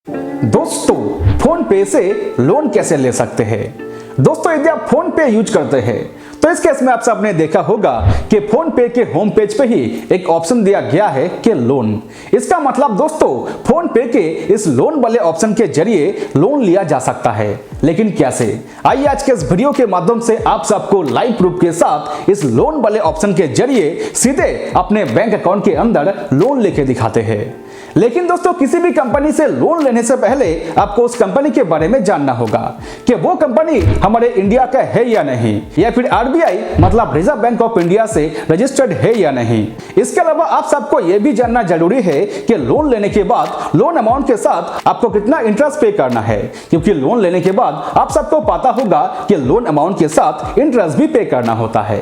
दोस्तों, फोन पे से लोन कैसे ले सकते हैं? दोस्तों, यदि आप फोन पे यूज करते हैं तो इस केस में आप सबने देखा होगा कि फोन पे के होम पेज पे ही एक ऑप्शन दिया गया है कि लोन। इसका मतलब दोस्तों, फोन पे के इस लोन वाले ऑप्शन के जरिए लोन लिया जा सकता है। लेकिन कैसे? आइए आज के इस वीडियो के माध्यम से आप सबको लाइव प्रूफ के साथ इस लोन वाले ऑप्शन के जरिए सीधे अपने बैंक अकाउंट के अंदर लोन लेके दिखाते हैं। लेकिन दोस्तों, किसी भी कंपनी से लोन लेने से पहले आपको उस कंपनी के बारे में जानना होगा कि वो कंपनी हमारे इंडिया का है या नहीं, या फिर आरबीआई मतलब रिजर्व बैंक ऑफ इंडिया से रजिस्टर्ड है या नहीं। इसके अलावा आप सबको यह भी जानना जरूरी है कि लोन लेने के बाद लोन अमाउंट के साथ आपको कितना इंटरेस्ट पे करना है, क्योंकि लोन लेने के बाद आप सबको पता होगा कि लोन अमाउंट के साथ इंटरेस्ट भी पे करना होता है।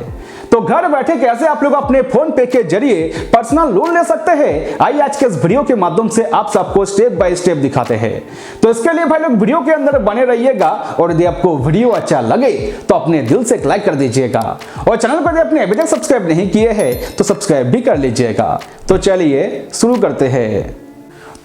तो घर बैठे कैसे आप लोग अपने फोन पे के जरिए पर्सनल लोन ले सकते हैं, आइए आज के इस वीडियो के माध्यम से आप सबको स्टेप बाय स्टेप दिखाते हैं। तो इसके लिए भाई लोग वीडियो के अंदर बने रहिएगा, और यदि आपको वीडियो अच्छा लगे तो अपने दिल से एक लाइक कर दीजिएगा, और चैनल को यदि आपने अभी तक सब्सक्राइब नहीं किए हैं तो सब्सक्राइब भी कर लीजिएगा। तो चलिए शुरू करते हैं।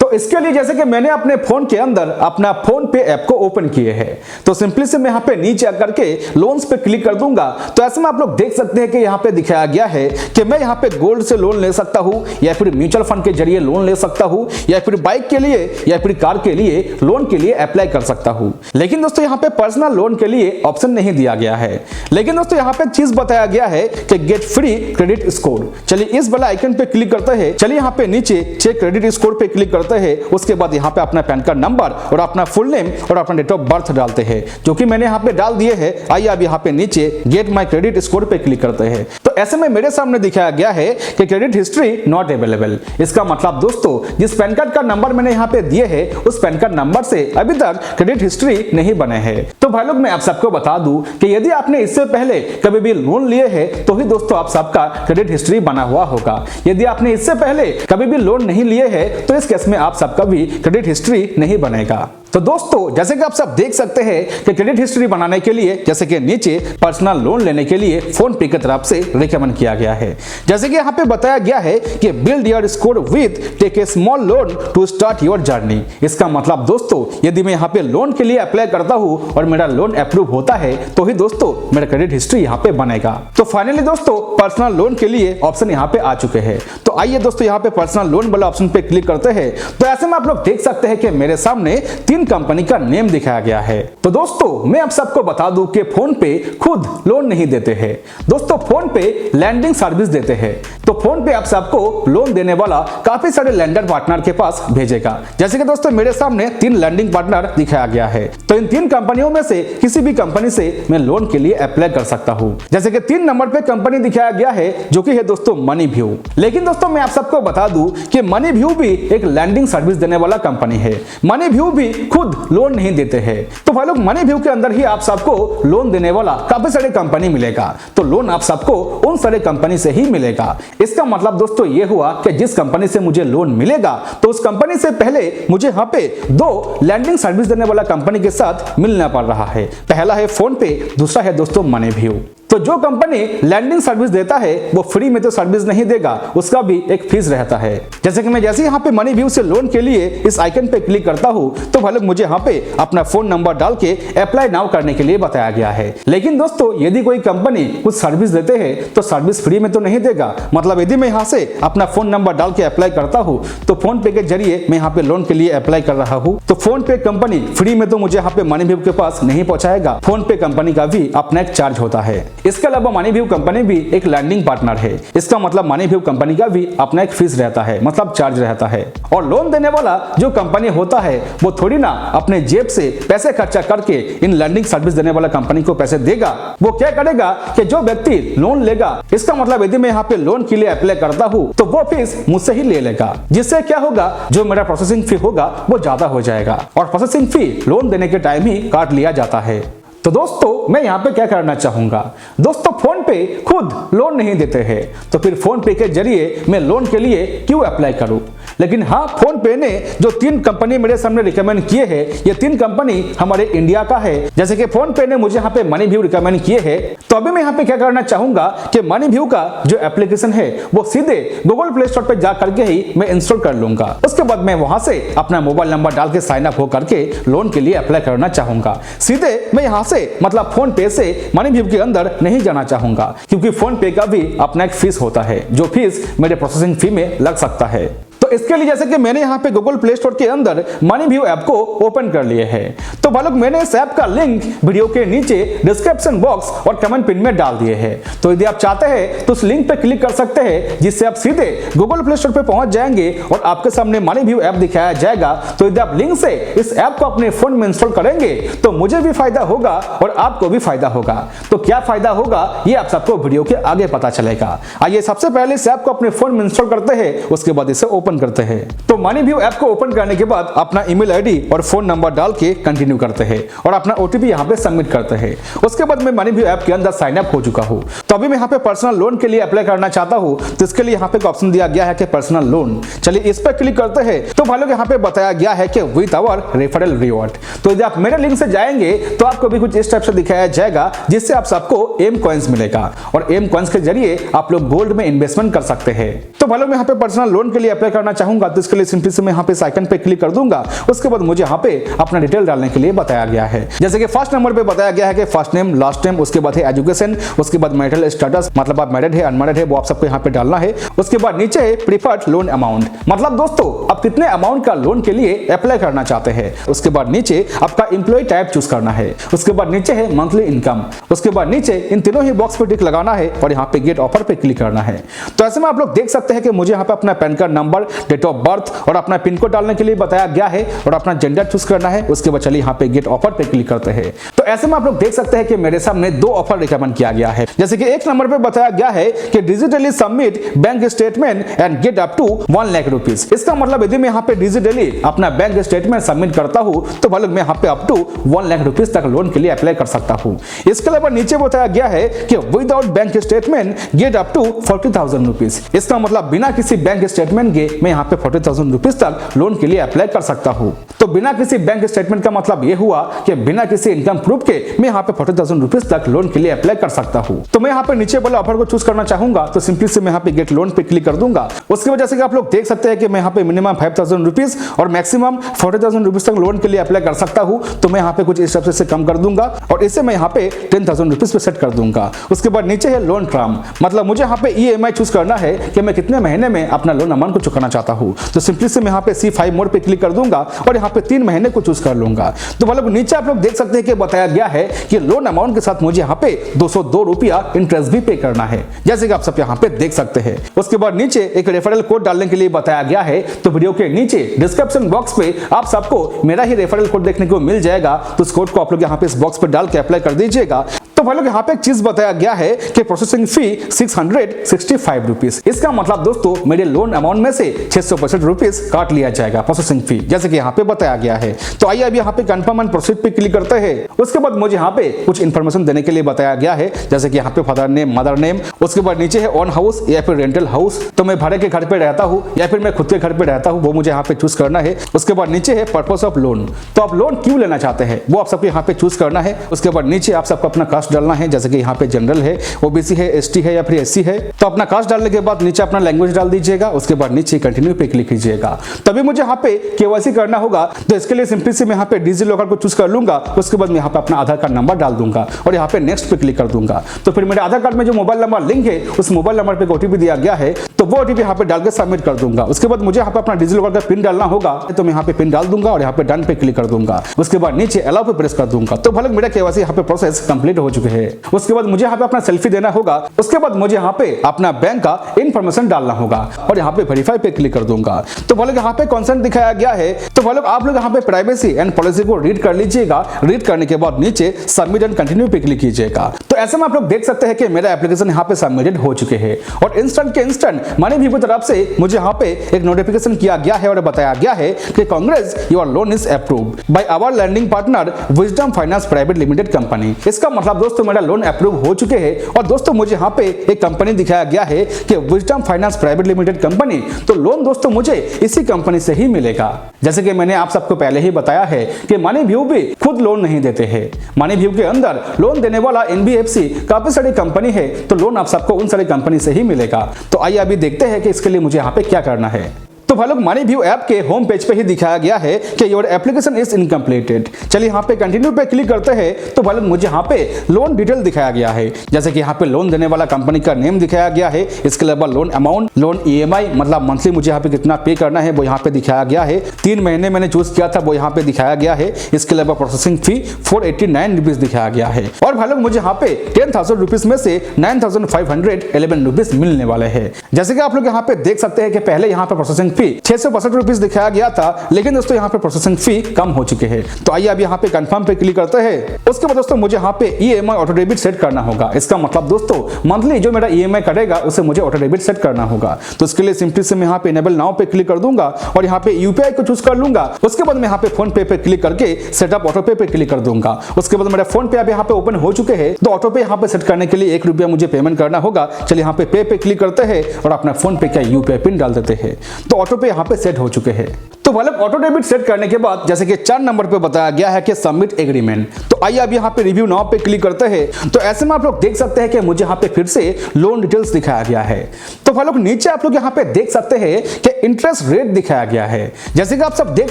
तो इसके लिए जैसे कि मैंने अपने फोन के अंदर अपना फोन पे ऐप को ओपन किए हैं, तो सिंपली से मैं यहाँ पे नीचे आकर के लोन्स पे क्लिक कर दूंगा। तो ऐसे में आप लोग देख सकते हैं कि यहाँ पे दिखाया गया है कि मैं यहाँ पे गोल्ड से लोन ले सकता हूँ, या फिर म्यूचुअल फंड के जरिए लोन ले सकता हूँ, या फिर बाइक के लिए या फिर कार के लिए लोन के लिए अप्लाई कर सकता हूँ। लेकिन दोस्तों, यहाँ पे पर्सनल लोन के लिए ऑप्शन नहीं दिया गया है। लेकिन दोस्तों, यहाँ पे चीज बताया गया है कि गेट फ्री क्रेडिट स्कोर। चलिए इस वाला आइकन पे क्लिक करते हैं। चलिए यहाँ पे नीचे चेक क्रेडिट स्कोर पे क्लिक करते हैं। उसके बाद यहाँ पे अपना पैन कार्ड नंबर और अपना फुल नेम और अपना डेट ऑफ बर्थ डालते हैं, जो कि मैंने यहाँ पे डाल दिए हैं। आइए अब यहाँ पे नीचे गेट माय क्रेडिट स्कोर पे क्लिक करते हैं। तो ऐसे में मेरे सामने दिखाया गया है कि क्रेडिट हिस्ट्री नॉट अवेलेबल। इसका मतलब दोस्तों, जिस पैन कार्ड का नंबर मैंने यहाँ पे दिए है उस पैन कार्ड नंबर से अभी तक क्रेडिट हिस्ट्री नहीं बने हैं। तो भाई लोग, मैं आप सबको बता दूं कि यदि आपने इससे पहले कभी भी लोन लिए हैं तो ही दोस्तों आप सबका क्रेडिट हिस्ट्री बना हुआ होगा। यदि आपने इससे पहले कभी भी लोन नहीं लिए हैं तो इस केस में आप सबका भी क्रेडिट हिस्ट्री नहीं बनेगा। तो दोस्तों, जैसे कि आप सब देख सकते हैं कि क्रेडिट हिस्ट्री बनाने के लिए जैसे कि नीचे पर्सनल लोन लेने के लिए फोन पे की तरफ से रिकमेंड किया गया है। जैसे कि यहाँ पे बताया गया है कि build your score with take a small loan to start your journey. इसका मतलब दोस्तों, यदि मैं यहाँ पे लोन के लिए अप्लाई करता हूँ और मेरा लोन अप्रूव होता है तो ही दोस्तों मेरा क्रेडिट हिस्ट्री यहाँ पे बनेगा। तो फाइनली दोस्तों, पर्सनल लोन के लिए ऑप्शन यहाँ पे आ चुके हैं। तो आइए दोस्तों, यहाँ पे पर्सनल लोन वाला ऑप्शन पे क्लिक करते हैं। तो ऐसे में आप लोग देख सकते हैं कि मेरे सामने तीन कंपनी का नेम दिखाया गया है। तो दोस्तों, मैं आप सबको बता दूं कि फोन पे खुद लोन नहीं देते हैं। दोस्तों, फोन पे लैंडिंग सर्विस देते हैं। तो फोन पे आप सबको लोन देने वाला काफी सारे लैंडर पार्टनर के पास भेजेगा। जैसे कि दोस्तों, मेरे सामने 3 लैंडिंग पार्टनर दिखाया गया है। तो इन 3 कंपनियों में से किसी भी कंपनी से मैं लोन के लिए अप्लाई कर सकता हूं। जैसे कि 3 नंबर पे कंपनी दिखाया गया है, जो कि है दोस्तों मनीव्यू। लेकिन दोस्तों, मैं आप सबको बता दूं कि मनीव्यू भी एक लैंडिंग सर्विस देने वाला कंपनी है। मनीव्यू भी खुद लोन नहीं देते हैं। तो भाई लोग, मनीव्यू के अंदर ही आप सबको लोन देने वाला काफी सारे कंपनी मिलेगा। तो लोन आप सबको उन सारे कंपनी से ही मिलेगा। इसका मतलब दोस्तों ये हुआ कि जिस कंपनी से मुझे लोन मिलेगा तो उस कंपनी से पहले मुझे यहाँ पे 2 लैंडिंग सर्विस देने वाला कंपनी के साथ मिलना पड़ रहा है। पहला है फोन पे, दूसरा है दोस्तों मनीव्यू। तो जो कंपनी लैंडिंग सर्विस देता है वो फ्री में तो सर्विस नहीं देगा, उसका भी एक फीस रहता है। जैसे कि मैं जैसे यहाँ पे मनीव्यू से लोन के लिए इस आइकन पे क्लिक करता हूँ तो भाई लोग मुझे यहाँ पे अपना फोन नंबर डाल के अप्लाई नाउ करने के लिए बताया गया है। लेकिन दोस्तों, यदि कोई कंपनी कुछ सर्विस देते हैं तो सर्विस फ्री में तो नहीं देगा। मतलब यदि मैं यहाँ से अपना फोन नंबर डाल के अप्लाई करता हूँ तो फोन पे के जरिए मैं यहाँ पे लोन के लिए अप्लाई कर रहा हूँ, तो फोन पे कंपनी फ्री में तो मुझे यहाँ पे मनीव्यू के पास नहीं पहुंचाएगा। फोन पे कंपनी का भी अपना एक चार्ज होता है। इसके अलावा मनीव्यू कंपनी भी एक लैंडिंग पार्टनर है। इसका मतलब मनीव्यू कंपनी का भी अपना एक फीस रहता है, मतलब चार्ज रहता है। और लोन देने वाला जो कंपनी होता है वो थोड़ी ना अपने जेब से पैसे खर्चा करके इन लैंडिंग सर्विस देने वाला कंपनी को पैसे देगा। वो क्या करेगा कि जो व्यक्ति लोन लेगा, इसका मतलब यदि मैं यहाँ पे लोन के लिए अप्लाई करता हूँ तो वो फीस मुझसे ही ले लेगा, जिससे क्या होगा, जो मेरा प्रोसेसिंग फी होगा वो ज्यादा हो जाएगा। और प्रोसेसिंग फी लोन देने के टाइम ही काट लिया जाता है। तो दोस्तों मैं यहाँ पे क्या करना चाहूंगा, दोस्तों फोन पे खुद लोन नहीं देते हैं, तो फिर फोन पे के जरिए मैं लोन के लिए क्यों अप्लाई करूं। लेकिन हाँ, फोन पे ने जो 3 कंपनी मेरे सामने रिकमेंड किए हैं, ये 3 कंपनी हमारे इंडिया का है। जैसे कि फोन पे ने मुझे यहाँ पे मनीव्यू रिकमेंड किए हैं, तो अभी मैं यहाँ पे क्या करना चाहूंगा कि मनीव्यू का जो एप्लीकेशन है वो सीधे गूगल प्ले स्टोर पे जा करके ही मैं इंस्टॉल कर लूंगा। उसके बाद मैं वहां से अपना मोबाइल नंबर डाल के साइन अप हो करके लोन के लिए अप्लाई करना चाहूंगा। सीधे मैं यहाँ से मतलब फोन पे से मनीव्यू के अंदर नहीं जाना चाहूंगा, क्योंकि फोन पे का भी अपना एक फीस होता है, जो फीस मेरे प्रोसेसिंग फी में लग सकता है। तो इसके लिए जैसे कि मैंने यहाँ पे गूगल प्ले स्टोर के अंदर मनीव्यू ऐप को ओपन कर लिए है, तो भाई लोग मैंने इस ऐप का लिंक वीडियो के नीचे डिस्क्रिप्शन बॉक्स और कमेंट पिन में डाल दिए हैं। तो यदि आप चाहते हैं तो उस लिंक पे क्लिक कर सकते हैं, जिससे आप सीधे गूगल प्ले स्टोर पे पहुंच जाएंगे और आपके सामने मनीव्यू ऐप दिखाया जाएगा। तो यदि आप लिंक से इस ऐप को अपने फोन में इंस्टॉल करेंगे तो मुझे भी फायदा होगा और आपको भी फायदा होगा। तो क्या फायदा होगा ये आप सबको वीडियो के आगे पता चलेगा। आइए सबसे पहले इस ऐप को अपने फोन में इंस्टॉल करते हैं, उसके बाद इसे ओपन करते हैं। तो मनीव्यू ऐप को ओपन करने के बाद अपना ईमेल आईडी और फोन नंबर डाल के कंटिन्यू करते हैं और अपना ओटीपी यहाँ पे सबमिट करते हैं। उसके बाद मैं मनीव्यू ऐप के अंदर साइन अप हो चुका हूँ। तो अभी मैं यहाँ पे पर्सनल लोन के लिए अप्लाई करना चाहता हूँ, तो इसके लिए यहाँ पे ऑप्शन दिया गया है कि पर्सनल लोन। चलिए इस पर क्लिक करते हैं। तो भाई लोग यहाँ पे बताया गया है कि विद आवर रेफरल रिवॉर्ड। तो यदि आप मेरे लिंक से जाएंगे तो आपको भी कुछ इस टाइप से दिखाया जाएगा, जिससे आप सबको एम कॉइंस मिलेगा और एम कॉइंस के जरिए आप लोग गोल्ड में इन्वेस्टमेंट कर सकते हैं। तो भाई लोग मैं यहाँ पे पर्सनल लोन के लिए अप्लाई करना चाहूंगा, तो इसके लिए सिंपली से मैं यहाँ पे इस आइकन पे क्लिक कर दूंगा। उसके बाद मुझे यहाँ पे अपना डिटेल डालने के लिए बताया गया है। जैसे कि फर्स्ट नंबर पे बताया गया है कि फर्स्ट नेम, लास्ट नेम, उसके बाद है एजुकेशन, उसके बाद मैरिटल स्टेटस, मतलब आप मैरिड है अनमैरिड है वो आप सबको यहाँ पे डालना है। उसके बाद नीचे है प्रीफर्ड लोन अमाउंट, मतलब दोस्तों आप कितने अमाउंट का लोन के लिए अप्लाई करना चाहते हैं। उसके बाद नीचे आपका एम्प्लॉय टाइप चूज करना है। उसके बाद नीचे है मंथली इनकम। उसके बाद नीचे इन तीनों ही बॉक्स पे टिक लगाना है और यहाँ पे गेट ऑफर पे क्लिक करना है। तो ऐसे में आप लोग देख सकते हैं कि मुझे यहाँ पे अपना PAN card number, date of birth और अपना पिन कोड डालने के लिए बताया गया है और अपना जेंडर चूज करना है। उसके बाद चलिए यहाँ पे गेट ऑफर पे क्लिक करते हैं। तो ऐसे में आप लोग देख सकते हैं कि मेरे सामने 2 ऑफर रिकमेंड किया गया है। जैसे कि एक नंबर पे बताया गया है कि digitally submit bank statement and get up to 1 lakh rupees. इसका मतलब यदि मैं यहाँ पे डिजिटली अपना बैंक स्टेटमेंट सबमिट करता हूँ तो भाई लोग मैं यहाँ पे अप टू 1 लाख रुपीज तक लोन के लिए अप्लाई कर सकता हूँ। इसके अलावा नीचे बताया गया है कि without bank statement get up to 40,000 rupees. इसका मतलब बिना किसी बैंक स्टेटमेंट के मैं यहाँ पे 40,000 रुपीज तक लोन के लिए अप्लाई कर सकता हूँ। तो बिना किसी बैंक स्टेटमेंट का मतलब ये हुआ कि बिना किसी इनकम प्रूफ के मैं यहाँ पे 40,000 रुपीज तक लोन के लिए अप्लाई कर सकता हूँ। तो मैं यहाँ पे नीचे वाले ऑफर को चूज करना चाहूंगा, तो सिंपली से मैं यहाँ पे गेट लोन पे क्लिक कर दूंगा। उसकी वजह से आप लोग देख सकते हैं कि मैं यहाँ पे मिनिमम 5,000 रुपीज और मैक्सिमम 40,000 रुपीज तक लोन के लिए अप्लाई कर सकता हूँ। तो मैं यहाँ पे कुछ इस तरह से कम कर दूंगा और इसे मैं यहाँ पे 10,000 रुपीज पे सेट कर दूंगा। उसके बाद नीचे है लोन टर्म, मतलब मुझे यहाँ पे EMI चूज करना है कि मैं कितने महीने में अपना लोन अमाउंट को चुकाना चाहता हूँ। तो सिंपली से मैं यहाँ पे C5 मोड पे क्लिक कर दूंगा और यहाँ पे 3 महीने को चूज कर लूंगा। तो मतलब नीचे आप लोग देख सकते हैं कि बताया गया है कि लोन अमाउंट के साथ मुझे यहाँ पे 202 रुपया इंटरेस्ट भी पे करना है, जैसे कि आप सब यहाँ पे देख सकते हैं। उसके बाद नीचे एक रेफरल कोड डालने के लिए बताया गया है। तो वीडियो के नीचे डिस्क्रिप्शन बॉक्स पे आप सबको मेरा ही रेफरल कोड देखने को मिल जाएगा। तो उस कोड को आप लोग यहाँ पे इस बॉक्स पे डाल के अप्लाई कर दीजिएगा। तो भाई लोग यहाँ पे एक चीज बताया गया है कि प्रोसेसिंग फी 665 रुपीज। इसका मतलब दोस्तों मेरे लोन अमाउंट में से 665 रुपीज काट लिया जाएगा प्रोसेसिंग फी, जैसे कि यहाँ पे बताया गया है। तो आइए अब यहाँ पे कंफर्म एंड प्रोसीड पे क्लिक करते हैं। उसके बाद मुझे यहाँ पे कुछ इन्फॉर्मेशन देने के लिए बताया गया है, जैसे कि यहाँ पे फादर नेम, मदर नेम। उसके बाद नीचे है ऑन हाउस या फिर रेंटल हाउस, तो मैं भाड़े के घर पे रहता हूँ या फिर मैं खुद के घर पे रहता हूँ, वो मुझे यहाँ पे चूज करना है। उसके बाद नीचे है पर्पस ऑफ लोन, तो आप लोन क्यों लेना चाहते हैं वो आप सबको यहाँ पे चूज करना है। उसके बाद नीचे आप सबको अपना कास्ट डालना है, जैसे कि यहाँ पे जनरल है, ओबीसी है, एसटी है या फिर एससी है। तो अपना कास्ट डालने के बाद नीचे अपना लैंग्वेज डाल दीजिएगा। उसके बाद नीचे कंटिन्यू पे क्लिक कीजिएगा। तभी मुझे यहाँ पे केवाईसी करना होगा, तो इसके लिए सिंपली से मैं यहाँ पे डिजी लॉकर को चूज कर लूंगा। उसके बाद मैं यहाँ पे अपना आधार कार्ड नंबर डाल दूंगा और यहाँ पे नेक्स्ट पे क्लिक कर दूंगा। तो फिर मेरे आधार कार्ड में जो मोबाइल नंबर लिंक है उस मोबाइल नंबर पे ओटीपी दिया गया है, तो वो ओटीपी यहाँ पे डाल के सबमिट कर दूंगा। उसके बाद मुझे यहाँ पे अपना डिजी लॉकर का पिन डालना होगा, तो मैं यहाँ पे पिन डाल दूंगा और यहाँ पे डन पे क्लिक कर दूंगा। उसके बाद नीचे अलाउ पे प्रेस कर दूंगा। तो भले मेरा केवाईसी यहाँ पे प्रोसेस कंप्लीट हो चुके हैं। उसके बाद मुझे यहाँ पे अपना सेल्फी देना होगा। उसके बाद मुझे यहाँ पे अपना बैंक का इंफॉर्मेशन डालना होगा और यहाँ पे वेरीफाई पे क्लिक कर दूंगा। तो भाई लोग यहाँ पे कंसेंट दिखाया गया है। तो भाई लोग आप लोग यहाँ पे प्राइवेसी एंड पॉलिसी को रीड कर लीजिएगा। रीड करने के बाद नीचे सबमिट एंड कंटिन्यू पे क्लिक कीजिएगा। तो ऐसे में आप लोग देख सकते हैं कि मेरा एप्लीकेशन यहाँ पे सबमिटेड हो चुके हैं और इंस्टेंट के इंस्टेंट मनी व्यू की तरफ से मुझे यहाँ पे एक नोटिफिकेशन किया गया है और बताया गया है कि congrats your loan is approved by our lending partner Wisdom Finance Private Limited company. इसका मतलब दोस्तों मेरा लोन अप्रूव हो चुके हैं और दोस्तों मुझे यहाँ पे एक कंपनी दिखाया गया है कि wisdom Finance Private Limited company. तो लोन दोस्तों मुझे इसी कंपनी से ही मिलेगा। जैसे कि मैंने आप सबको पहले ही बताया है कि मनी व्यू भी खुद लोन नहीं देते हैं। मनी व्यू के अंदर लोन देने वाला NBFC काफी सारी कंपनी है, तो लोन आप सबको उन सारी कंपनी से ही मिलेगा। तो आइए अभी देखते हैं कि इसके लिए मुझे यहाँ पे क्या करना है। तो भाई लोग मनी व्यू ऐप के होम पेज पे ही दिखाया गया है कि योर एप्लीकेशन इज इनकम्प्लीटेड। चलिए यहाँ पे कंटिन्यू पे क्लिक करते हैं। तो भाई लोग मुझे यहाँ पे लोन डिटेल दिखाया गया है, जैसे कि यहाँ पे लोन देने वाला कंपनी का नेम दिखाया गया है। इसके अलावा लोन अमाउंट, लोन EMI मतलब मंथली मुझे यहाँ पे कितना पे करना है वो यहाँ पे दिखाया गया है। 3 महीने मैंने चूज किया था वो यहाँ पे दिखाया गया है। इसके अलावा प्रोसेसिंग फी 489 रुपीज दिखाया गया है और भाई लोग मुझे यहाँ पे 10,000 रुपीज में से 9,511 रुपीज मिलने वाले हैं। जैसे कि आप लोग यहाँ पे देख सकते हैं कि पहले यहाँ पे प्रोसेसिंग फी 662 रुपीज दिखाया गया था, लेकिन दोस्तों यहाँ पे प्रोसेसिंग फी कम हो चुके हैं। तो आइए अब यहाँ पे कंफर्म पे क्लिक करते हैं। उसके बाद दोस्तों मुझे यहाँ पे EMI ऑटो डेबिट सेट करना होगा। इसका मतलब दोस्तों मंथली जो मेरा EMI कटेगा उसे मुझे ऑटो डेबिट सेट करना होगा। तो इसके लिए सिंपली से मैं यहाँ पे इनेबल नाउ पे क्लिक कर दूंगा और यहाँ पे UPI को चूज कर लूंगा। उसके बाद मैं यहाँ पे फोन पे क्लिक करके सेटअप ऑटो पे क्लिक कर दूंगा। उसके बाद मेरा फोन पे अब यहाँ पे ओपन हो चुके हैं। तो ऑटो पे यहाँ पे सेट करने के लिए 1 रुपया मुझे पेमेंट करना होगा। चलिए यहाँ पे क्लिक करते हैं और अपना फोन पे का UPI पिन डाल देते हैं। तो ऑटो पे यहाँ पे सेट हो चुके हैं। तो वाले ऑटो डेबिट सेट करने के बाद जैसे कि 4 नंबर पे बताया गया है कि सबमिट एग्रीमेंट। तो आइए अब यहाँ पे रिव्यू नाउ पे क्लिक करते हैं। तो ऐसे में आप लोग देख सकते हैं कि मुझे यहाँ पे फिर से लोन डिटेल्स दिखाया गया है। तो भाई लोग नीचे आप लोग यहाँ पे देख सकते हैं कि इंटरेस्ट रेट दिखाया गया है। जैसे कि आप सब देख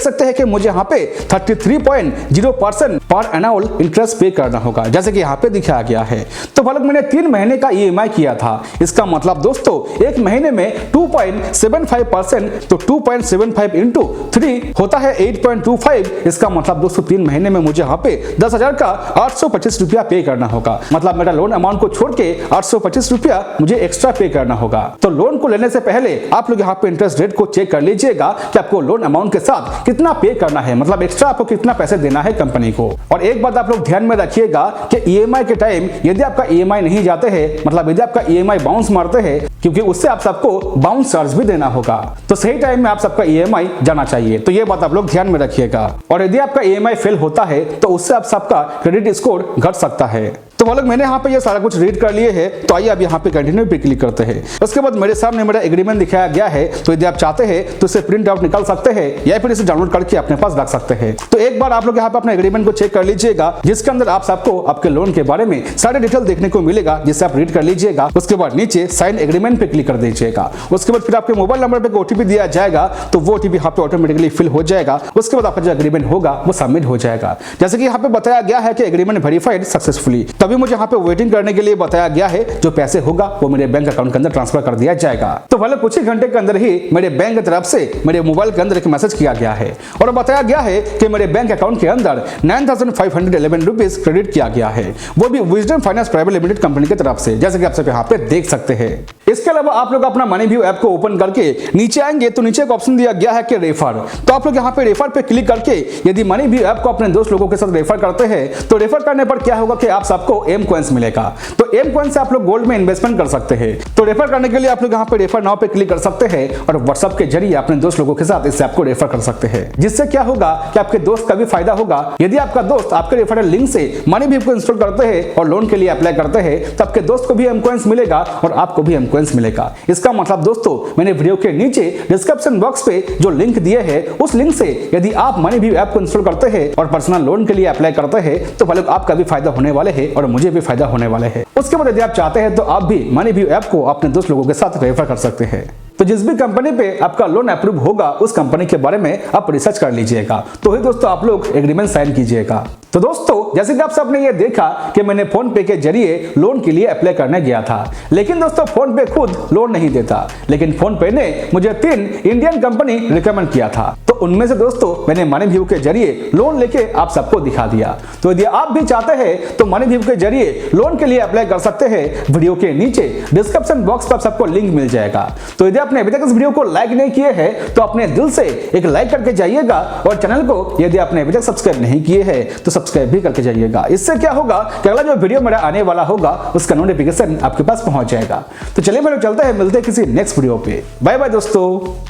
सकते हैं कि मुझे यहाँ पे 33.0% पर एनुअल इंटरेस्ट पे करना होगा, जैसे कि यहाँ पे दिखाया गया है। तो भाई लोग मैंने 3 महीने का EMI किया था। इसका मतलब दोस्तों 1 महीने में 2.75%, तो 2.75 इंटू 3 होता है 8.25। इसका मतलब दोस्तों 3 महीने में मुझे यहाँ पे 10,000 का 825 रुपया पे करना होगा। मतलब मेरा लोन अमाउंट को छोड़ के 825 रुपया मुझे एक्स्ट्रा पे करना होगा। तो लोन को लेने से पहले आप लोग यहाँ पे इंटरेस्ट रेट को चेक कर लीजिएगा कि आपको लोन अमाउंट के साथ कितना पे करना है, मतलब एक्स्ट्रा आपको कितना पैसे देना है कंपनी को। और एक बात आप लोग ध्यान में रखिएगा कि EMI के टाइम यदि आपका EMI नहीं जाते हैं, मतलब यदि आपका EMI बाउंस मारते हैं, क्योंकि उससे आप सबको बाउंस चार्ज भी देना होगा, तो सही टाइम में आप सबका EMI जाना चाहिए। तो ये बात आप लोग ध्यान में रखिएगा। और यदि आपका EMI फेल होता है तो उससे आप सबका क्रेडिट स्कोर घट सकता है। तो वो लोग मैंने यहाँ पे ये सारा कुछ रीड कर लिए हैं। तो आइए अब यहाँ पे कंटिन्यू पे क्लिक करते हैं। उसके बाद मेरे सामने मेरा एग्रीमेंट दिखाया गया है। तो यदि आप चाहते हैं तो इसे प्रिंट आउट निकाल सकते हैं या फिर इसे डाउनलोड करके अपने पास रख सकते हैं। तो एक बार आप लोग यहाँ पे अपने एग्रीमेंट को चेक कर लीजिएगा, जिसके अंदर आप सबको आपके लोन के बारे में सारे डिटेल देखने को मिलेगा, जिससे आप रीड कर लीजिएगा। उसके बाद नीचे साइन एग्रीमेंट पे क्लिक कर दीजिएगा। उसके बाद फिर आपके मोबाइल नंबर पे OTP दिया जाएगा, तो वो OTP यहाँ पे ऑटोमेटिकली फिल हो जाएगा। उसके बाद आपका जो एग्रीमेंट होगा वो सबमिट हो जाएगा। जैसे कि यहाँ पे बताया गया है कि एग्रीमेंट वेरीफाइड सक्सेसफुली, तभी मुझे यहाँ पे वेटिंग करने के लिए बताया गया है। जो पैसे होगा वो मेरे बैंक अकाउंट के अंदर ट्रांसफर कर दिया जाएगा। तो भले कुछ ही घंटे के अंदर ही मेरे बैंक की तरफ से मेरे मोबाइल के अंदर एक मैसेज किया गया है और बताया गया है कि मेरे बैंक अकाउंट के अंदर 9,511 रुपीज क्रेडिट किया गया है, वो भी wisdom Finance Private Limited company की तरफ से, जैसे कि आप सब यहाँ पे देख सकते हैं। इसके अलावा आप लोग अपना मनी व्यू ऐप को ओपन करके नीचे आएंगे तो नीचे एक ऑप्शन दिया गया है कि रेफर। तो आप लोग यहाँ पे रेफर पे क्लिक करके यदि मनी व्यू ऐप को अपने दोस्त लोगों के साथ रेफर करते हैं तो रेफर करने पर क्या होगा कि आप सबको एम कॉइंस मिलेगा। तो एम कॉइन से आप लोग गोल्ड में इन्वेस्टमेंट कर सकते हैं। तो रेफर करने के लिए आप लोग यहाँ पे रेफर नाउ पे क्लिक कर सकते हैं और व्हाट्सएप के जरिए अपने दोस्त लोगों के साथ इस ऐप को रेफर कर सकते हैं, जिससे क्या होगा कि आपके दोस्त का भी फायदा होगा। यदि आपका दोस्त आपके रेफरल लिंक से मनी व्यू को इंस्टॉल करते हैं और लोन के लिए अप्लाई करते हैं तो आपके दोस्त को भी एम कॉइंस मिलेगा और आपको भी एम कॉइंस मिलेगा। इसका मतलब दोस्तों मैंने वीडियो के नीचे डिस्क्रिप्शन बॉक्स पे जो लिंक दिए हैं उस लिंक से यदि आप मनी व्यू ऐप को इंस्टॉल करते हैं और पर्सनल लोन के लिए अप्लाई करते हैं तो भले आपका भी फायदा होने वाले है और मुझे भी फायदा होने वाले है। उसके बाद यदि आप चाहते हैं तो आप भी मनी व्यू ऐप को अपने दोस्त लोगों के साथ रेफर कर सकते हैं। तो जिस भी कंपनी पे आपका लोन अप्रूव होगा उस कंपनी के बारे में आप रिसर्च कर लीजिएगा, तो ही दोस्तों आप लोग एग्रीमेंट साइन कीजिएगा। तो दोस्तों जैसे कि आप सबने ये देखा कि मैंने फोन पे के जरिए लोन के लिए अप्लाई करने गया था, लेकिन दोस्तों फोन पे खुद लोन नहीं देता, लेकिन फोन पे ने मुझे 3 इंडियन कंपनी रिकमेंड किया था। तो उनमें से दोस्तों मैंने मनीव्यू के जरिए लोन लेके आप सबको दिखा दिया। तो यदि आप भी चाहते हैं तो मनीव्यू के जरिए लोन के लिए अप्लाई कर सकते हैं। वीडियो के नीचे डिस्क्रिप्शन बॉक्स पर सबको लिंक मिल जाएगा। तो यदि आपने अभी तक इस वीडियो को लाइक नहीं किए हैं तो अपने दिल से एक लाइक करके जाइएगा, और चैनल को यदि आपने अभी तक सब्सक्राइब नहीं किए हैं तो सब्सक्राइब भी करके जाइएगा। इससे क्या होगा कि अगला जो वीडियो मेरा आने वाला होगा उसका नोटिफिकेशन आपके पास पहुंच जाएगा। तो चलिए मेरे चलते हैं, मिलते हैं किसी नेक्स्ट वीडियो पे। बाय बाय दोस्तों।